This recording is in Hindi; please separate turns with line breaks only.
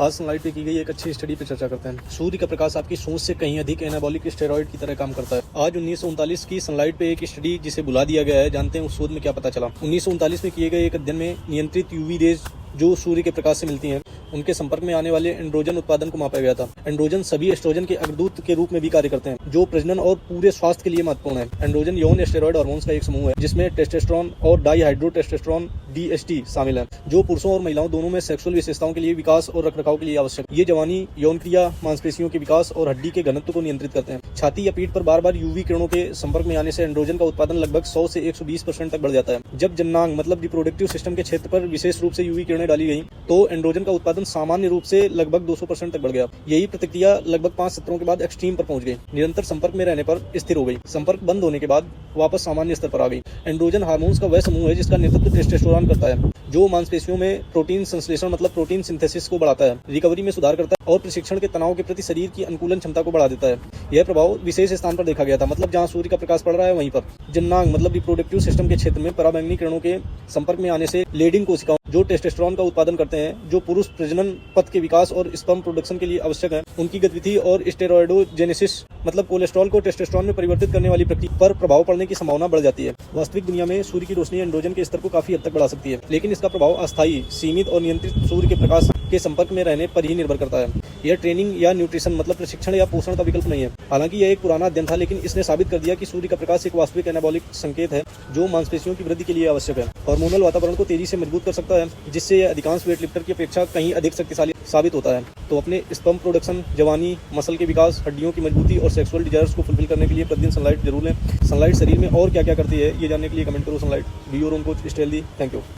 आज सनलाइट पे की गई एक अच्छी स्टडी पे चर्चा करते हैं। सूर्य का प्रकाश आपकी सोच से कहीं अधिक एनाबॉलिक स्टेरॉइड की तरह काम करता है। आज 1939 की सनलाइट पे एक स्टडी जिसे बुला दिया गया है, जानते हैं उस शोध में क्या पता चला। 1939 में किए गए एक अध्ययन में नियंत्रित यूवी रेज जो सूर्य के प्रकाश से मिलती हैं, उनके संपर्क में आने वाले एंड्रोजन उत्पादन को मापा गया था। एंड्रोजन सभी एस्ट्रोजन के अग्रदूत के रूप में भी कार्य करते हैं, जो प्रजनन और पूरे स्वास्थ्य के लिए महत्वपूर्ण है। एंड्रोजन यौन स्टेरॉइड हार्मोन्स का एक समूह है, जिसमें टेस्टोस्टेरोन और डाईहाइड्रोटेस्टोस्टेरोन DHT शामिल है, जो पुरुषों और महिलाओं दोनों में सेक्सुअल विशेषताओं के लिए विकास और रखरखाव के लिए आवश्यक है। ये जवानी, यौन क्रिया, मांसपेशियों के विकास और हड्डी के घनत्व को नियंत्रित करते हैं। छाती या पीठ पर बार बार यूवी किरणों के संपर्क में आने से एंड्रोजन का उत्पादन लगभग 100 से 120% तक बढ़ जाता है। जब जननांग मतलब रिप्रोडक्टिव सिस्टम के क्षेत्र पर विशेष रूप से यूवी किरणें डाली गई, तो एंड्रोजन का उत्पादन सामान्य रूप से लगभग 200% तक बढ़ गया। यही प्रतिक्रिया लगभग 5 सत्रों के बाद एक्सट्रीम पर पहुंच गई। निरंतर संपर्क में रहने पर स्थिर हो गई, संपर्क बंद होने के बाद वापस सामान्य स्तर पर आ गई। एंड्रोजन हार्मोन्स का वह समूह है जिसका नेतृत्व टेस्टोस्टेरोन करता है, जो मांसपेशियों में प्रोटीन संश्लेषण मतलब प्रोटीन सिंथेसिस को बढ़ाता है, रिकवरी में सुधार करता है और प्रशिक्षण के तनाव के प्रति शरीर की अनुकूलन क्षमता को बढ़ा देता है। यह प्रभाव विशेष स्थान पर देखा गया था, मतलब जहां सूर्य का प्रकाश पड़ रहा है वहीं पर। जननांग मतलब रिप्रोडक्टिव सिस्टम के क्षेत्र में पराबैंगनी किरणों के संपर्क में आने से लेडिंग कोशिकाओं जो टेस्टोस्टेरोन का उत्पादन करते हैं, जो पुरुष प्रजनन पथ के विकास और स्पर्म प्रोडक्शन के लिए आवश्यक है, उनकी गतिविधि और स्टेरॉइडोजेनेसिस मतलब कोलेस्ट्रॉल को टेस्टोस्टेरोन में परिवर्तित करने वाली प्रक्रिया पर प्रभाव पड़ने की संभावना बढ़ जाती है। वास्तविक दुनिया में सूर्य की रोशनी एंड्रोजन के स्तर को काफी हद तक बढ़ा सकती है, लेकिन इसका प्रभाव अस्थायी, सीमित और नियंत्रित सूर्य के प्रकाश के संपर्क में रहने पर ही निर्भर करता है। यह ट्रेनिंग या न्यूट्रिशन मतलब प्रशिक्षण या पोषण का विकल्प नहीं है। हालांकि यह एक पुराना अध्ययन था, लेकिन इसने साबित कर दिया कि सूर्य का प्रकाश एक वास्तविक एनाबॉलिक संकेत है, जो मांसपेशियों की वृद्धि के लिए आवश्यक है। हार्मोनल वातावरण को तेजी से मजबूत कर सकता है, जिससे यह अधिकांश वेट लिफ्टर की अपेक्षा कहीं अधिक शक्तिशाली साबित होता है। तो अपने स्पर्म प्रोडक्शन, जवानी, मसल के विकास, हड्डियों की मजबूती और सेक्सुअल डिजायर्स को फुलफिल करने के लिए प्रतिदिन सनलाइट जरूर लें। सनलाइट शरीर में और क्या क्या करती है, ये जानने के लिए कमेंट करो sunlight. Be your own coach, stay healthy. Thank you.